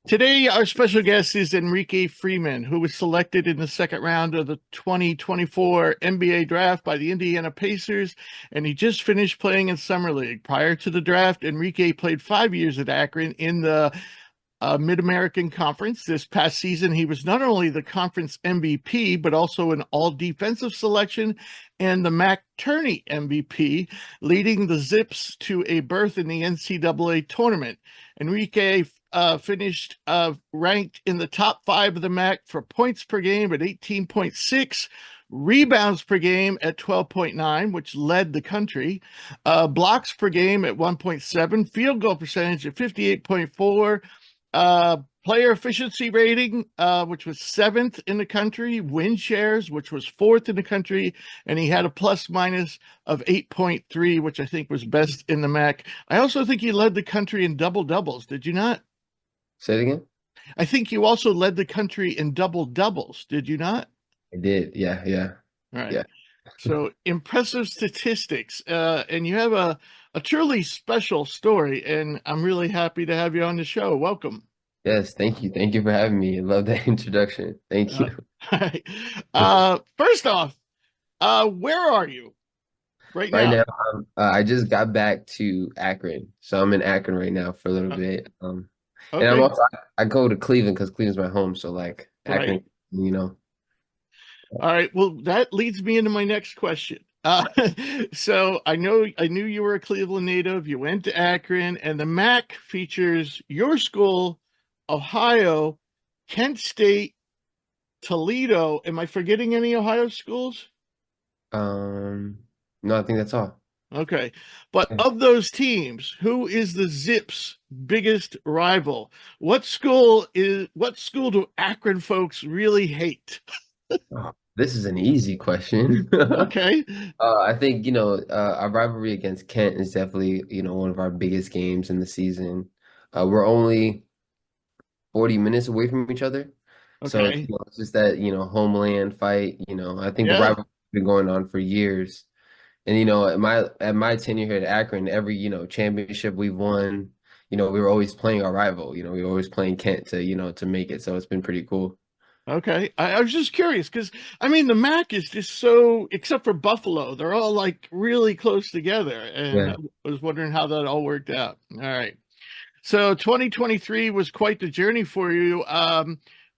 Today, our special guest is Enrique Freeman, who was selected in the second round of the 2024 NBA draft by the Indiana Pacers, and he just finished playing in Summer League. Prior to the draft, Enrique played 5 years at Akron in the Mid-American Conference. This past season, he was not only the conference MVP, but also an all-defensive selection and the MAC Tourney MVP, leading the Zips to a berth in the NCAA Tournament. Enrique finished ranked in the top 5 of the MAC for points per game at 18.6, rebounds per game at 12.9, which led the country, blocks per game at 1.7, field goal percentage at 58.4, player efficiency rating, which was 7th in the country, win shares, which was 4th in the country, and he had a plus minus of 8.3, which I think was best in the MAC. I also think he led the country in double doubles. Did you not? Say it again. I think you also led the country in double doubles. Did you not? I did. Yeah, yeah, All right. yeah. So impressive statistics, and you have a truly special story, and I'm really happy to have you on the show. Welcome. Yes, thank you. Thank you for having me. I love that introduction. Thank you. First off, where are you right Right now? now, I just got back to Akron, so I'm in Akron right now for a little Uh, bit. And I'm okay, also I go to Cleveland because Cleveland's my home, so like right. Akron, you know. All right. Well, that leads me into my next question. So I knew you were a Cleveland native. You went to Akron, and the MAC features your school, Ohio, Kent State, Toledo. Am I forgetting any Ohio schools? Um, no, I think that's all. Okay. But Yeah. of those teams, who is the Zips' biggest rival? What school do Akron folks really hate? Oh, this is an easy question. Okay. I think, our rivalry against Kent is definitely, one of our biggest games in the season. We're only 40 minutes away from each other. So it's, Okay. it's just that, homeland fight, I think the Yeah. rivalry's been going on for years. And, at my tenure here at Akron, every, championship we've won, we were always playing our rival, we were always playing Kent to make it. So it's been pretty cool. Okay. I was just curious because I mean the MAC is just so, except for Buffalo, they're all like really close together. And I Yeah. was wondering how that all worked out. All right. So 2023 was quite the journey for you.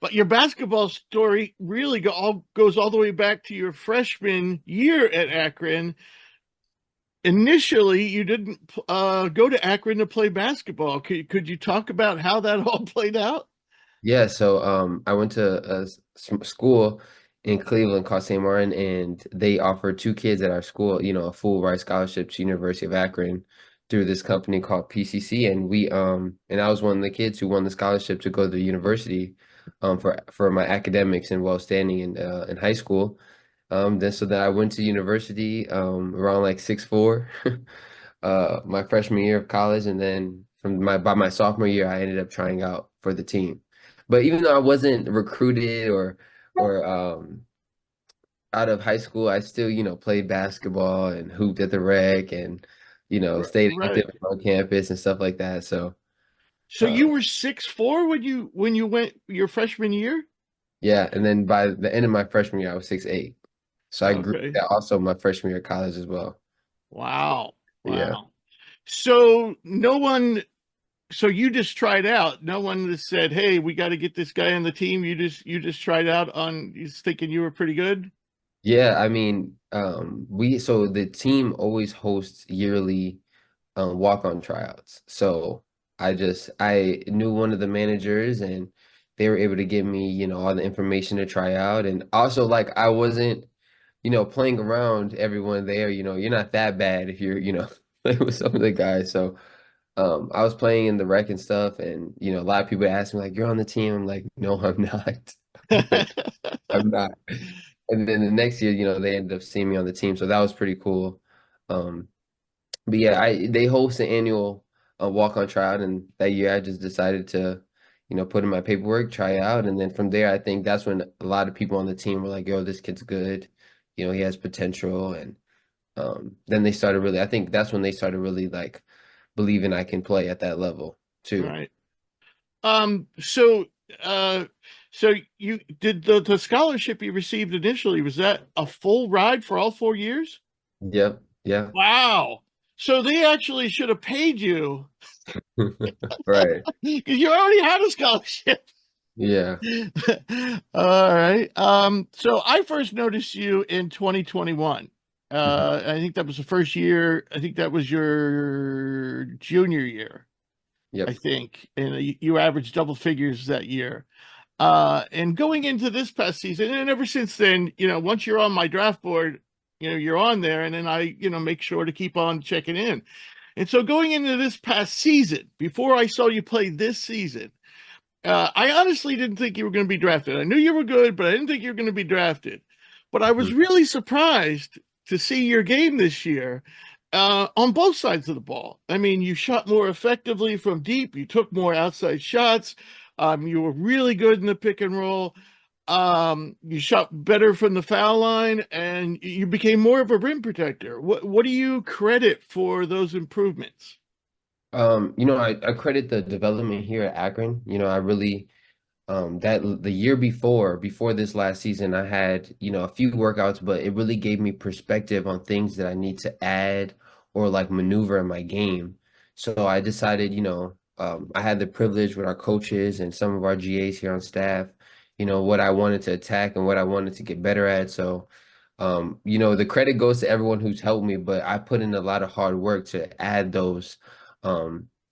But your basketball story really goes all the way back to your freshman year at Akron. Initially, you didn't go to Akron to play basketball. Could you talk about how that all played out? Yeah, so I went to school in Cleveland called St. Martin, and they offered two kids at our school, a full ride scholarship to University of Akron through this company called PCC, and I was one of the kids who won the scholarship to go to the university, for my academics and well standing in high school. Then I went to university around like 6'4", my freshman year of college, and then by my sophomore year, I ended up trying out for the team. But even though I wasn't recruited or out of high school, I still, played basketball and hooped at the rec and, stayed Right. active on campus and stuff like that. So, So uh, you were 6'4" when you went your freshman year? yeah. And then by the end of my freshman year, I was 6'8". So I grew Okay. that also my freshman year of college as well. Wow. Yeah. Wow. So no one, so you just tried out. No one just said, "Hey, we got to get this guy on the team." You just tried out on you thinking you were pretty good. Yeah, I mean, so the team always hosts yearly walk-on tryouts. So I knew one of the managers and they were able to give me, all the information to try out. And also like I wasn't, playing around everyone there, you're not that bad if you're, playing with some of the guys. So I was playing in the rec and stuff and a lot of people ask me like, you're on the team. I'm like, no, I'm not. I'm not. And then the next year, they ended up seeing me on the team. So that was pretty cool. Um, but yeah, they host an annual walk on tryout, and that year I just decided to, put in my paperwork, try out, and then from there, I think that's when a lot of people on the team were like, "Yo, this kid's good, he has potential," and then they started really. I think that's when they started really like believing I can play at that level too. Right. So, uh, so you did the scholarship you received initially, was that a full ride for all 4 years? Yep. Yeah. Wow. So they actually should have paid you Right. because you already had a scholarship. Yeah. All right. So I first noticed you in 2021. Mhm. I think that was the first year. I think that was your junior year, I Yep. think. And you averaged double figures that year. And going into this past season, and ever since then, once you're on my draft board, you're on there, and then I, make sure to keep on checking in. And so going into this past season, before I saw you play this season, I honestly didn't think you were going to be drafted. I knew you were good, but I didn't think you were going to be drafted. But I was Mhm. really surprised to see your game this year on both sides of the ball. I mean, you shot more effectively from deep, you took more outside shots, you were really good in the pick and roll. You shot better from the foul line, and you became more of a rim protector. What do you credit for those improvements? I credit the development here at Akron. I really that the year before this last season, I had, a few workouts, but it really gave me perspective on things that I need to add or like maneuver in my game. So I decided, I had the privilege with our coaches and some of our GAs here on staff, what I wanted to attack and what I wanted to get better at. So, the credit goes to everyone who's helped me, but I put in a lot of hard work to add those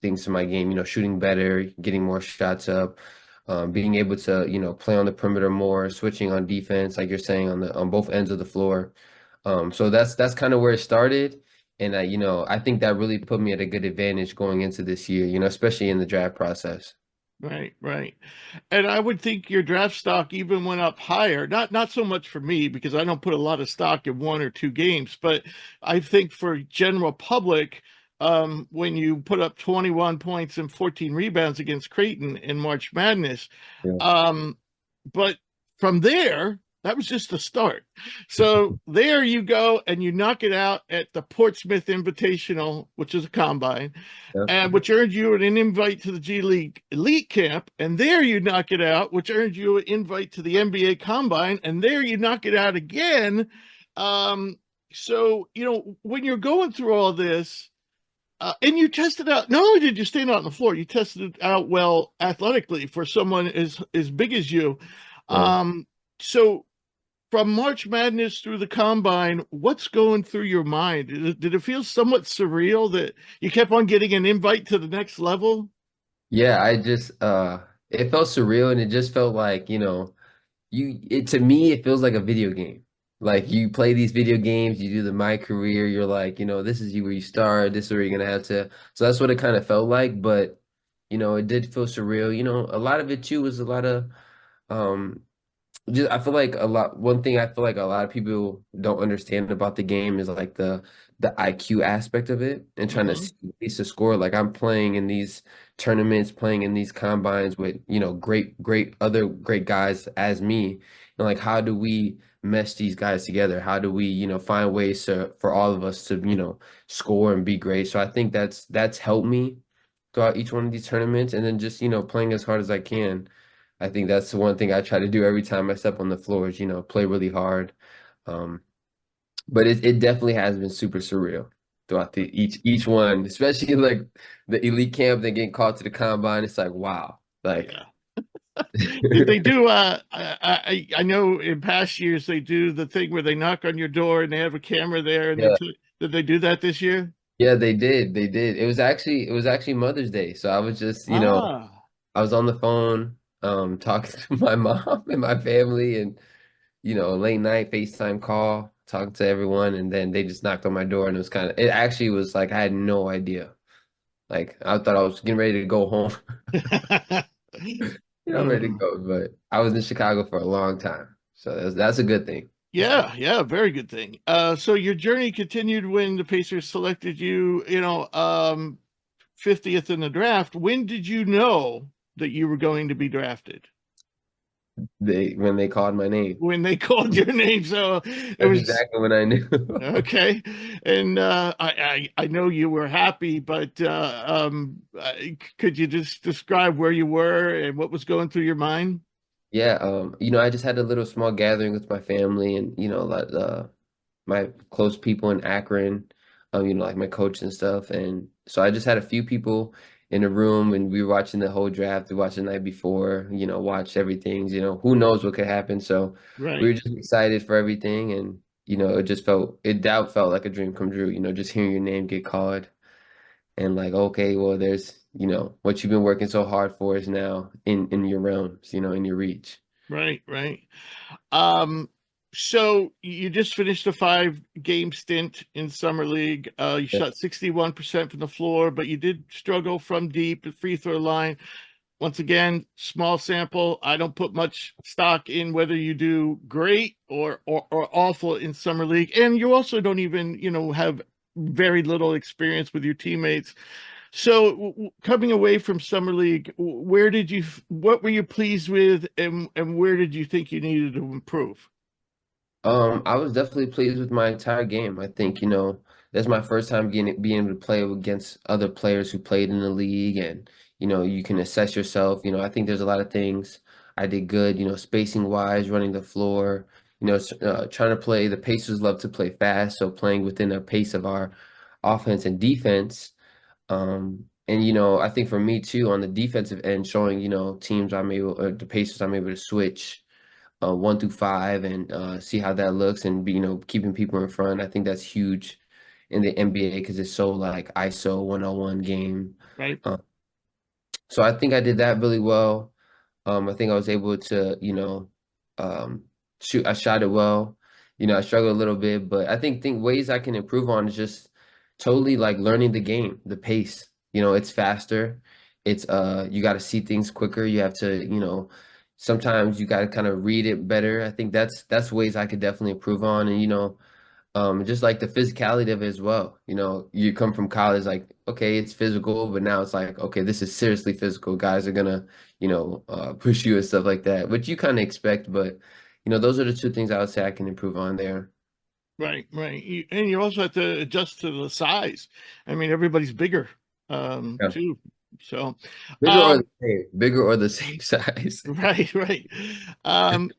things to my game, shooting better, getting more shots up, being able to, play on the perimeter more, switching on defense, like you're saying, on both ends of the floor. So that's kind of where it started. And I think that really put me at a good advantage going into this year, especially in the draft process. Right, right. And I would think your draft stock even went up higher. Not so much for me because I don't put a lot of stock in one or two games, but I think for general public, when you put up 21 points and 14 rebounds against Creighton in March Madness, Yeah. um, but from there, that was just the start. So there you go, and you knock it out at the Portsmouth Invitational, which is a combine, Yep. and which earned you an invite to the G League Elite Camp, and there you knock it out, which earned you an invite to the NBA Combine, and there you knock it out again. Um, so when you're going through all this, and you tested out, not only did you stand out on the floor, you tested it out well athletically for someone as big as you. Yeah. So from March Madness through the Combine, what's going through your mind? Did it feel somewhat surreal that you kept on getting an invite to the next level? Yeah, I just it felt surreal and it just felt like, to me it feels like a video game. Like you play these video games, you do the My Career, you're like, this is you where you start, this is where you're gonna have to. So that's what it kind of felt like, but it did feel surreal. A lot of it too was a lot of um just I feel like one thing I feel like a lot of people don't understand about the game is like the IQ aspect of it and trying to Hmm. see ways to score. Like I'm playing in these tournaments, playing in these combines with, great other great guys as me. And like how do we mesh these guys together? How do we, find ways for all of us to, score and be great? So I think that's helped me throughout each one of these tournaments and then just, playing as hard as I can. I think that's the one thing I try to do every time I step on the floor is, play really hard. Um, but it definitely has been super surreal throughout each one, especially like the elite camp, then getting called to the combine. It's like, wow. Like, Yeah. Did they do I know in past years they do the thing where they knock on your door and they have a camera there and yeah, did they do that this year? yeah, they did. They did. It was actually Mother's Day. So I was just, Ah. I was on the phone, talking to my mom and my family and late night FaceTime call, talking to everyone, and then they just knocked on my door and it actually was like I had no idea. Like I thought I was getting ready to go home. I'm ready to Oh. go, but I was in Chicago for a long time. So that's a good thing. Yeah, yeah, very good thing. So your journey continued when the Pacers selected you, 50th in the draft. When did you know that you were going to be drafted? when they called my name. when they called your name. So it That's was exactly when I knew. okay. And I know you were happy, but could you just describe where you were and what was going through your mind? Yeah, I just had a little small gathering with my family and, a lot my close people in Akron, like my coach and stuff. And so I just had a few people in the room and we were watching the whole draft. We watched the night before, watched everything, who knows what could happen. So we Right. were just excited for everything. And, it felt like a dream come true, just hearing your name get called and like, okay, well, there's, what you've been working so hard for is now in your realms, in your reach. Right. Right. Um, so you just finished a 5 game stint in summer league. You Yeah. shot 61% from the floor, but you did struggle from deep at free throw line. Once again, small sample. I don't put much stock in whether you do great or awful in summer league. And you also don't even, have very little experience with your teammates. So coming away from summer league, what were you pleased with and where did you think you needed to improve? I was definitely pleased with my entire game. I think, that's my first time being able to play against other players who played in the league and, you can assess yourself. I think there's a lot of things I did good, spacing wise, running the floor, trying to play. The Pacers love to play fast, so playing within a pace of our offense and defense. And I think for me too, on the defensive end, showing, teams the Pacers I'm able to switch 1 through 5 and see how that looks and be, keeping people in front. I think that's huge in the NBA because it's so like ISO 101 game. Right. Uh, so I think I did that really well. I think I was able to, shoot. I shot it well. I struggled a little bit, but I think ways I can improve on is just totally like learning the game, the pace. It's faster. It's you got to see things quicker. You have to, sometimes you got to kind of read it better. I think that's ways I could definitely improve on, and just like the physicality of it as well. You come from college like, okay, it's physical, but now it's like, okay, this is seriously physical. Guys are gonna, push you and stuff like that, which you kind of expect. But, those are the two things I would say I can improve on there. Right, right. And you also have to adjust to the size. I mean, everybody's bigger, Yeah. too. So, Bigger or um, the same, bigger or the same size. right, right.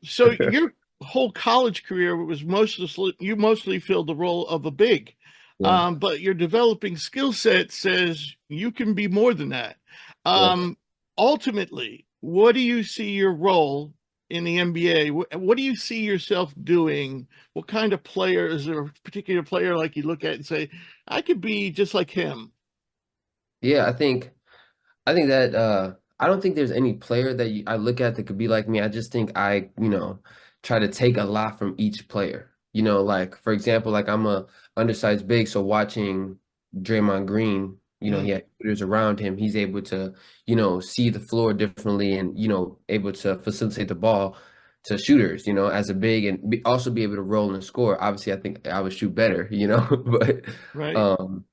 So your whole college career was mostly you mostly filled the role of a big, Yeah, but your developing skill set says you can be more than that. yeah. Um, Ultimately, what do you see your role in the NBA? What do you see yourself doing? What kind of player is there a particular player like you look at and say, I could be just like him? Yeah, I think that I don't think there's any player that I look at that could be like me. I just think I, try to take a lot from each player. Like for example, like I'm a undersized big, so watching Draymond Green, he Mm, had shooters around him. He's able to, see the floor differently and, able to facilitate the ball to shooters, as a big and also be able to roll and score. Obviously, I think I would shoot better, but right, um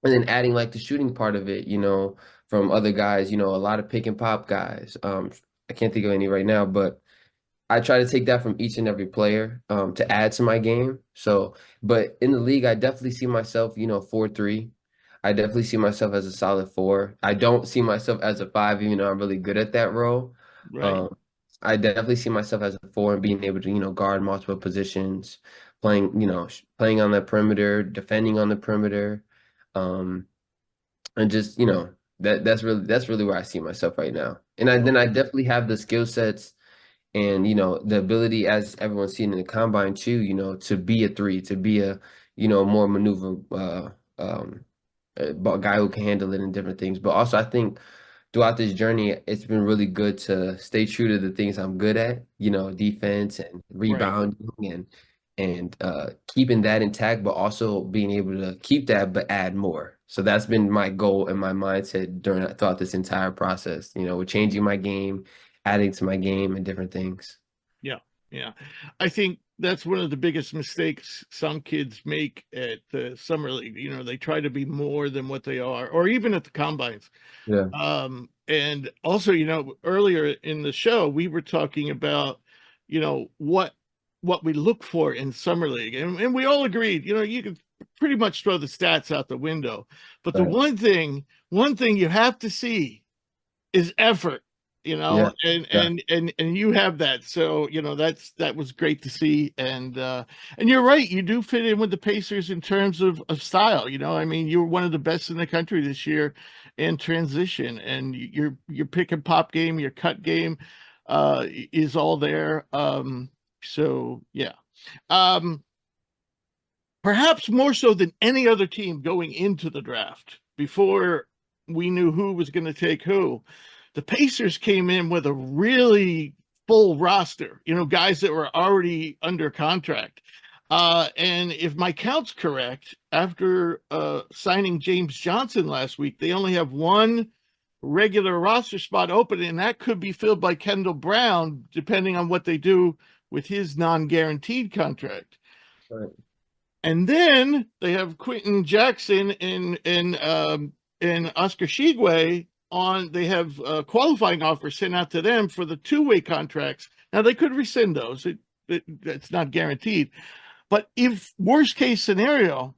and then adding like the shooting part of it, from other guys, a lot of pick and pop guys. I can't think of any right now, but I try to take that from each and every player to add to my game. So, but in the league, I definitely see myself, 4-3. I definitely see myself as a solid 4. I don't see myself as a 5, even though I'm really good at that role. right, Um, I definitely see myself as a 4 and being able to, guard multiple positions, playing, playing on the perimeter, defending on the perimeter, um, and just, that's really where I see myself right now. And then I okay, definitely have the skill sets and the ability, as everyone's seen in the combine too, to be a 3, to be a more maneuver um guy who can handle it and different things. But also I think throughout this journey it's been really good to stay true to the things I'm good at, defense and right. rebounding and keeping that intact, but also being able to keep that but add more. So that's been my goal and my mindset throughout this entire process, with changing my game, adding to my game and different things. Yeah, yeah. I think that's one of the biggest mistakes some kids make at the summer league. You know, they try to be more than what they are, or even at the combines. Yeah, And also, you know, earlier in the show, we were talking about, you know, what we look for in summer league, and we all agreed, you know, you could pretty much throw the stats out the window, but the right. one thing you have to see is effort, you know, Yeah, yeah, and you have that. So, you know, that was great to see. And you're right, you do fit in with the Pacers in terms of style. You know, I mean, you're one of the best in the country this year in transition, and your pick and pop game, your cut game is all there. So yeah. Um Perhaps more so than any other team going into the draft before we knew who was going to take who. The Pacers came in with a really full roster, you know, guys that were already under contract. And if my count's correct, after signing James Johnson last week, they only have one regular roster spot open, and that could be filled by Kendall Brown, depending on what they do with his non-guaranteed contract. right. And then they have Quentin Jackson and Oscar Shigwe on. They have qualifying offers sent out to them for the two-way contracts. Now they could rescind those. It's not guaranteed. But if worst case scenario,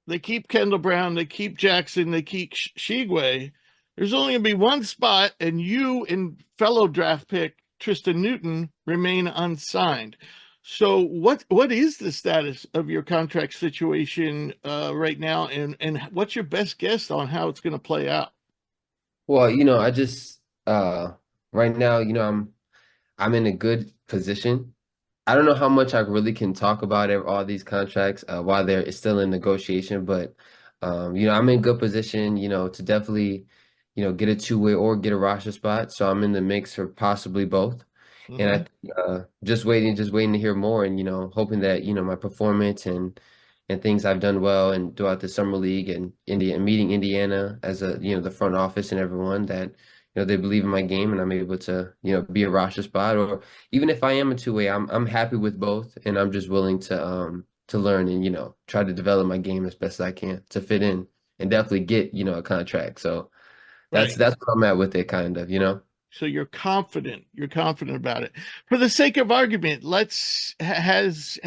they keep Kendall Brown, they keep Jackson, they keep Shigwe, there's only going to be one spot, and you and fellow draft pick Tristan Newton remain unsigned. So what is the status of your contract situation right now, and what's your best guess on how it's going to play out? Well, I just right now, I'm in a good position. I don't know how much I really can talk about all these contracts while they're still in negotiation, but I'm in good position, to definitely, get a two-way or get a roster spot. So I'm in the mix for possibly both. And I Hmm. think, just waiting to hear more, and hoping that my performance and things I've done well and throughout the summer league and meeting Indiana as the front office and everyone that they believe in my game, and I'm able to be a roster spot, or even if I am a two-way, I'm happy with both, and I'm just willing to learn and try to develop my game as best as I can to fit in and definitely get a contract. So that's Right. that's where I'm at with it, kind of. So you're confident. You're confident about it. For the sake of argument, let's has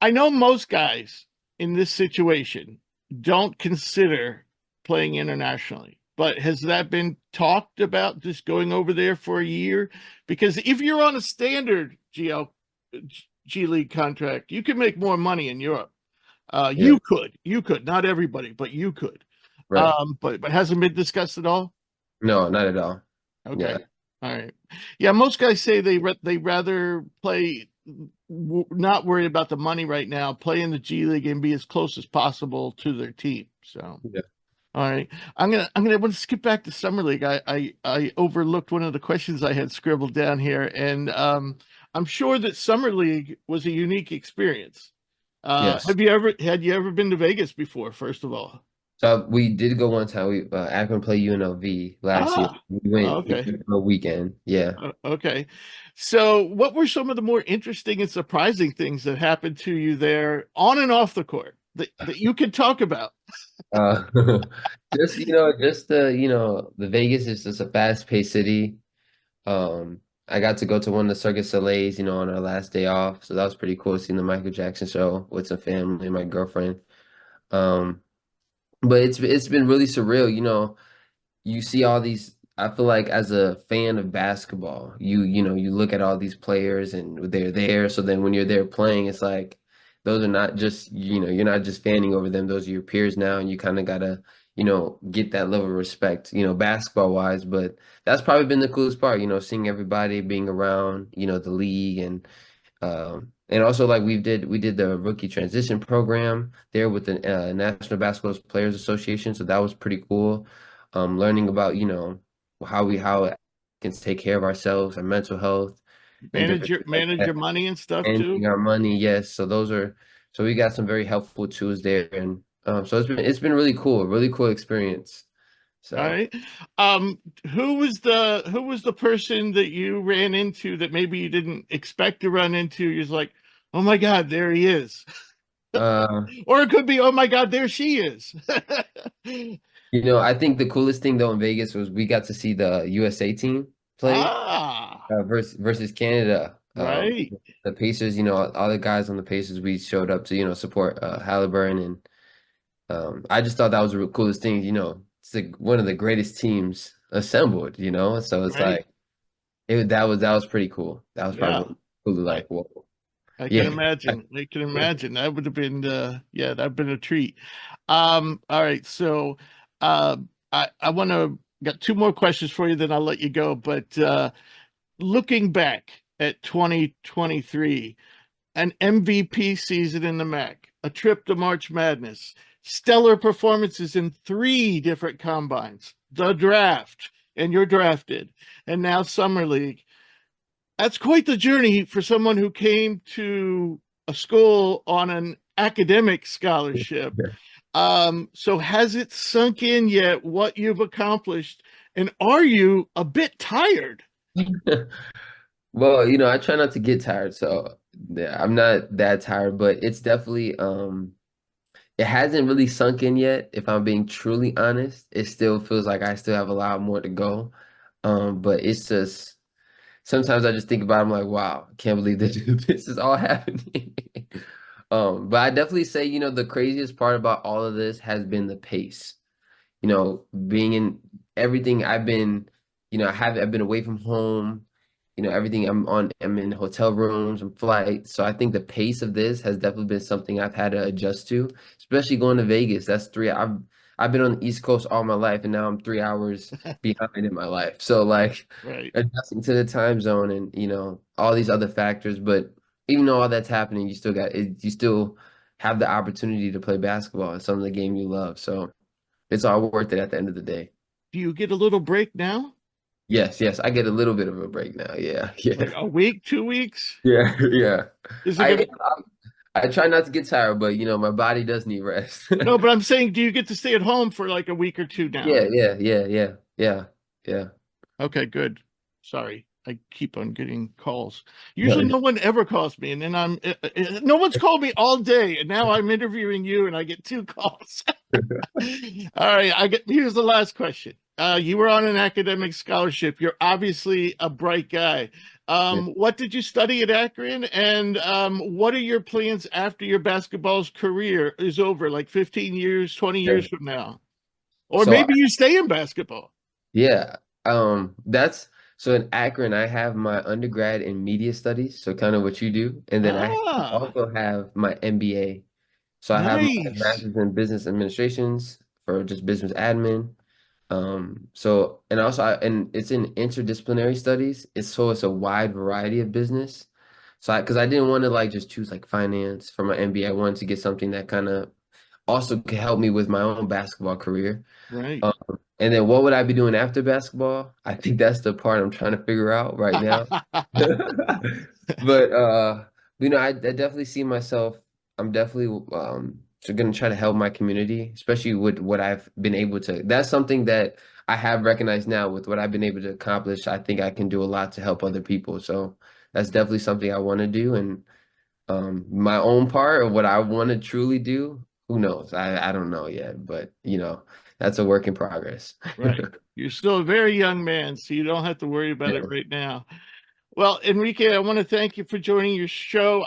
I know most guys in this situation don't consider playing internationally, but has that been talked about, just going over there for a year? Because if you're on a standard G League contract, you can make more money in Europe. Yeah, You could, not everybody, but you could. right. But hasn't been discussed at all. No, not at all. Yeah. Okay. All right. Yeah, most guys say they rather play, not worry about the money right now, play in the G League and be as close as possible to their team. So, Yeah. all right. I want to skip back to summer league. I overlooked one of the questions I had scribbled down here, and I'm sure that summer league was a unique experience. Yes. Had you ever been to Vegas before, first of all? So we did go one time. We Akron played UNLV last year. Ah, We went, we okay. went for a weekend. Yeah. Okay. So, what were some of the more interesting and surprising things that happened to you there on and off the court that you could talk about? Uh, just the Vegas is just a fast-paced city. I got to go to one of the Circus Soleils, on our last day off. So that was pretty cool seeing the Michael Jackson show with some family and my girlfriend. Um, but it's been really surreal, you see all these. I feel like as a fan of basketball, you look at all these players and they're there. So then when you're there playing, it's like those are not just, you're not just fanning over them. Those are your peers now, and you kind of gotta, get that level of respect, basketball wise. But that's probably been the coolest part, seeing everybody being around, the league, and also like we did the rookie transition program there with the National Basketball Players Association, so that was pretty cool. Learning about how it can take care of ourselves, our mental health, and Manage different your things like manage that, your money and stuff too. managing our money. Yes, so we got some very helpful tools there, and so it's been really cool, really cool experience. All So right. Um, who was the person that you ran into that maybe you didn't expect to run into? You're just like, oh my God, there he is. uh Or it could be, oh my God, there she is. I think the coolest thing though in Vegas was we got to see the USA team play Ah, versus Canada. right. The Pacers, all the guys on the Pacers, we showed up to, support Halliburton, and I just thought that was the coolest thing. It's like one of the greatest teams assembled. So it's Right. like that was pretty cool. That was Yeah. probably cool to I like, whoa, I can yeah, imagine. I can imagine. That would have been yeah, that'd been a treat. All right. So I want to got two more questions for you, then I'll let you go. But looking back at 2023, an MVP season in the MAC, a trip to March Madness, stellar performances in three different combines, the draft, and you're drafted, and now Summer League. That's quite the journey for someone who came to a school on an academic scholarship. So has it sunk in yet what you've accomplished? And are you a bit tired? Well, I try not to get tired, so yeah, I'm not that tired, but it's definitely it hasn't really sunk in yet, if I'm being truly honest. It still feels like I still have a lot more to go. But it's just sometimes I just think about it, I'm like, wow, I can't believe this is all happening. But I definitely say, the craziest part about all of this has been the pace. Being in everything I've been, I've been away from home, everything I'm in hotel rooms and flights. So I think the pace of this has definitely been something I've had to adjust to, especially going to Vegas. I've been on the East Coast all my life, and now I'm 3 hours behind in my life. So like Right. adjusting to the time zone and all these other factors. But even though all that's happening, you still got it, you still have the opportunity to play basketball. It's some of the game you love. So it's all worth it at the end of the day. Do you get a little break now? Yes, yes, I get a little bit of a break now. Yeah, yeah, Like a week, 2 weeks? yeah, yeah. Is it I gonna I try not to get tired, but my body does need rest. no, but I'm saying, do you get to stay at home for like a week or two now? Yeah, yeah, yeah, yeah, yeah, yeah. Okay, good. Sorry. I keep on getting calls. No, Usually no one ever calls me, and then no one's called me all day, and now I'm interviewing you and I get two calls. All right, here's the last question. You were on an academic scholarship. You're obviously a bright guy. yeah, What did you study at Akron, and what are your plans after your basketball's career is over, like 15 years, 20 yeah. years from now? Or So maybe you stay in basketball. yeah, that's so in Akron, I have my undergrad in media studies, so kind of what you do, and then I Ah, also have my MBA. So I have my nice. master's in business administrations for just business admin. So and also and it's in interdisciplinary studies. It's a wide variety of business. So because I didn't want to like just choose like finance for my MBA. I wanted to get something that kind of also could help me with my own basketball career. Right. Um, and then what would I be doing after basketball? I think that's the part I'm trying to figure out right now. But I definitely see myself. I'm definitely gonna try to help my community, especially with what I've been able to. That's something that I have recognized now with what I've been able to accomplish. I think I can do a lot to help other people. So that's definitely something I want to do. And my own part of what I want to truly do, who knows? I don't know yet, but that's a work in progress. Right. You're still a very young man, so you don't have to worry about it Yeah. right now. Well, Enrique, I want to thank you for joining your show.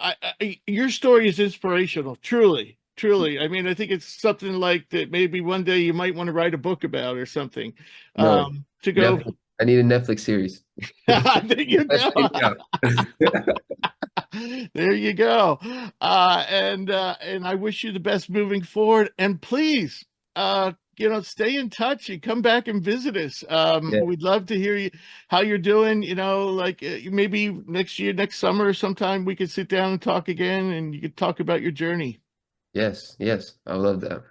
Your story is inspirational, truly, truly. I mean, I think it's something like that maybe one day you might want to write a book about or something. No, To go, definitely. I need a Netflix series. there you Let's go. figure it out. There you go. And I wish you the best moving forward. And please, stay in touch and come back and visit us. Yeah. We'd love to hear how you're doing. Like maybe next year, next summer, or sometime we could sit down and talk again, and you could talk about your journey. Yes, yes. I love that.